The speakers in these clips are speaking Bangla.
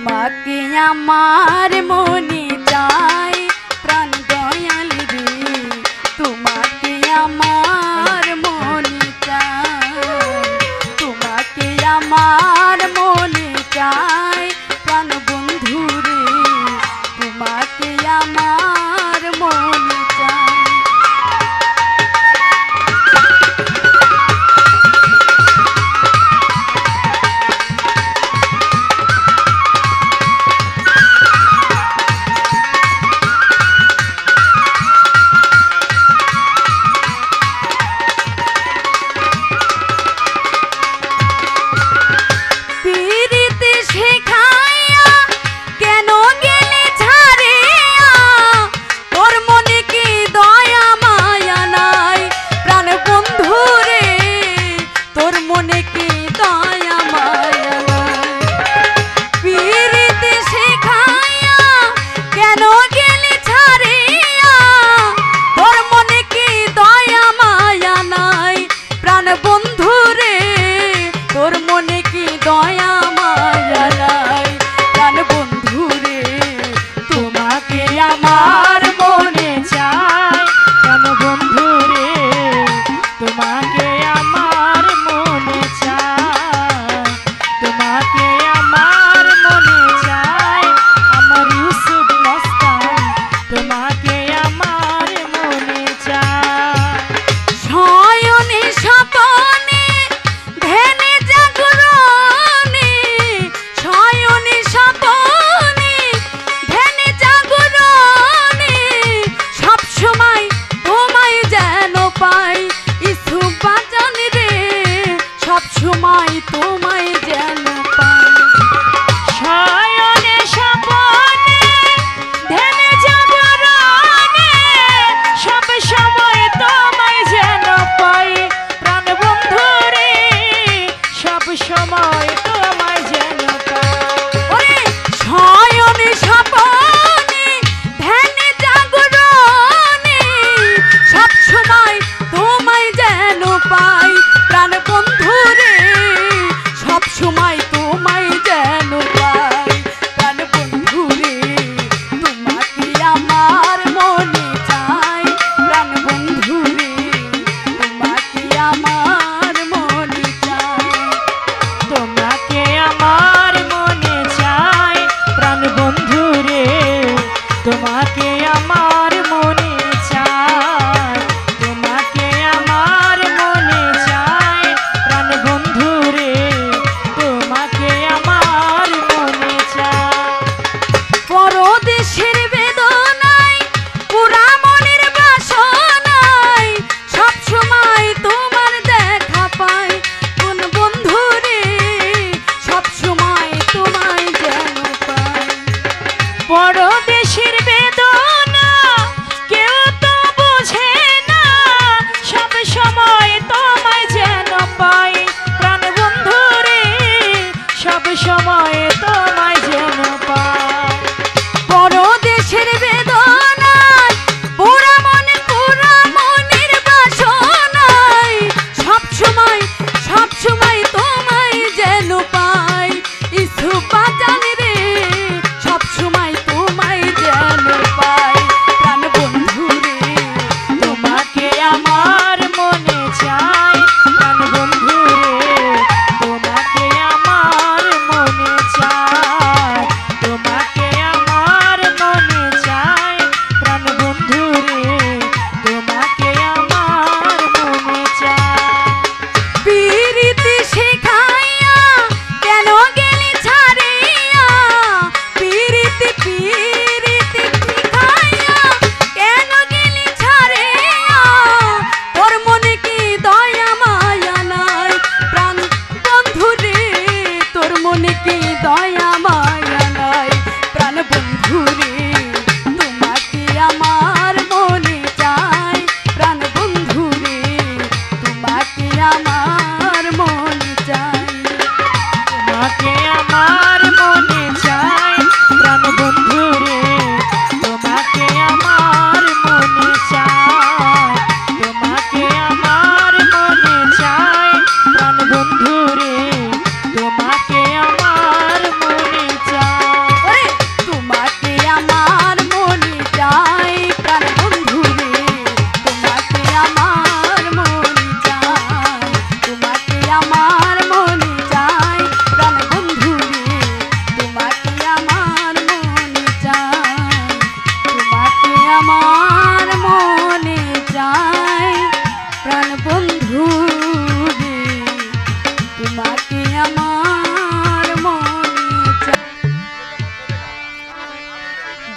তোমাকে আমার মনে চাই প্রাণ দয়াল রে, তোমাকে আমার মনে চাই, তোমাকে আমার মনে চাই প্রাণ বন্ধু রে, তোমাকে আমার মনে চাই।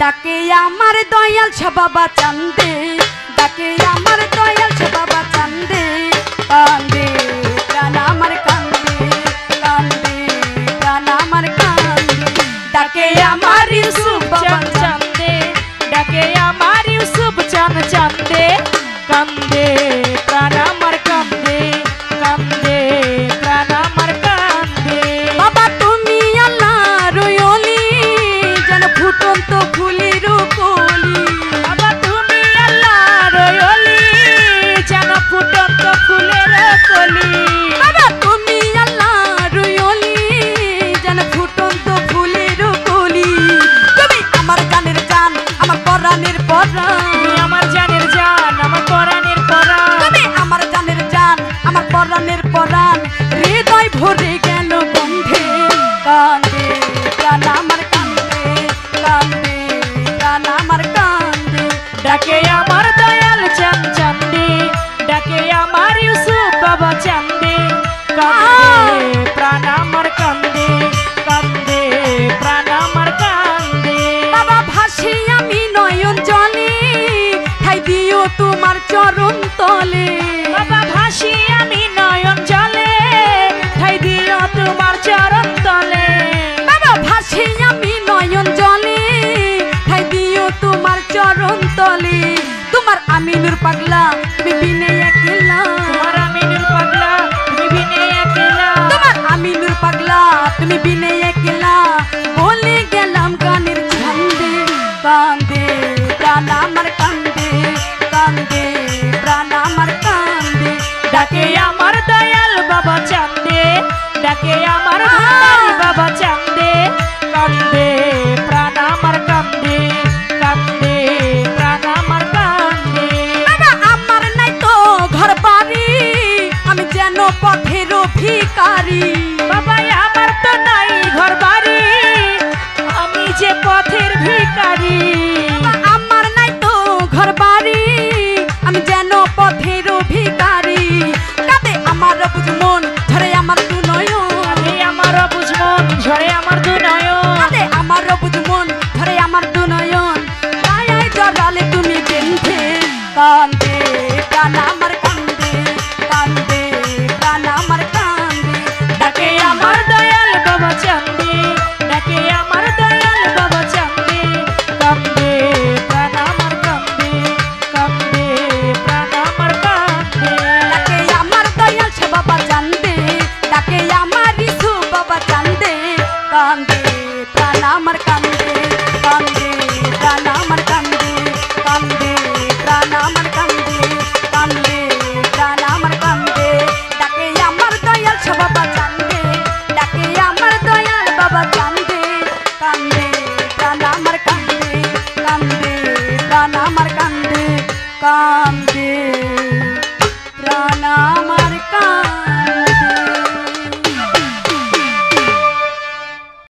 ডাকে আমার দয়াল বাবা চান্দে, ডাকে আমার দয়াল বাবা চান্দে, কান্দে প্রাণ আমার কান্দে, কান্দে প্রাণ আমার কান্দে। ডাকে আমার ইউসুফ বাবা চান্দে, ডাকে আমার ইউসুফ চান চান্দে, কান্দে প্রাণ আমার কান্দে, কান্দে প্রাণ আমার কান্দে। বাবা তুমি আল্লাহর ওলি, যেন ফুটন্ত ফুলের কলি। বাবা তুমি আল্লাহর ওলি, যেন ফুটন্ত ফুলের কলি। বাবা তুমি আল্লাহর ওলি, যেন ফুটন্ত ফুলের কলি। তুমি আমার জানের জান, আমার পরাণের পরাণ। তুমি আমার জানের জান, আমার পরাণের পরাণ। তুমি আমার জানের জান, আমার পরাণের পরাণ। হৃদয় ভরে গেল গন্ধে, কান্দে প্রাণ আমার কান্দে, কান্দে প্রাণ আমার কান্দে। ডাকে আমার দয়াল চান চান্দে, ডাকে আমার ইউসুফ বাবা চান্দে, কান্দে প্রাণ আমার কান্দে, কান্দে প্রাণ আমার কান্দে। বাবা ভাসি আমি নয়ন জলে, ঠাই দিও তোমার চরণ তলে। বাবা ভাসি আমি নয়ন জলে, ঠাই দিও তোমার চরণ তলে। বাবা ভাসি আমি নয়ন জলে, ঠাই দিও তোমার চরণ তলে। তোমার আমিনুর পাগলা তুমি বিনে একলা, তোমার আমিনুর পাগলা তুমি বিনে একলা। তোমার আমিনুর পাগলা তুমি বিনে একলা। বলে গেলাম গানের ছন্দে, কান্দে প্রাণ আমার কান্দে, কান্দে প্রাণ আমার কান্দে। ডাকে আমার দয়াল বাবা চান্দে, ডাকে আমার ভান্ডারি বাবা চান্দে, কান্দে প্রাণ আমার কান্দে, কান্দে প্রাণ আমার কান্দে। বাবা আমার নাই তো ঘর বাড়ি, আমি যেন পথের ভিখারি। বাবা আমার তো নাই ঘর বাড়ি, আমি যে পথের ভিখারি। বাবা আমার নাই তো ঘর বাড়ি, আমি যেন পথের ভিখারি। কাঁদে আমার বুঝ মন, ঝরে আমার দু নয়ন। কাঁদে আমার বুঝ মন, ঝরে আমার দু নয়ন। কাঁদে আমার বুঝ মন, ঝরে আমার দু নয়ন। মায়ায় জড়ালে তুমি বেঁধে, কান্দে প্রাণ আমার কান্দে, কান্দে প্রাণ আমার কান্দে। ডাকে আমার দয়াল বাবা চান্দে, ডাকে আমার দয়াল বাবা চান্দে, কান্দে প্রাণ আমার কান্দে, কান্দে প্রাণ আমার কান্দে। ডাকে আমার দয়াল বাবা চান্দে, ডাকে আমার ইসু বাবা চান্দে, কান্দে প্রাণ আমার কান্দে, কান্দে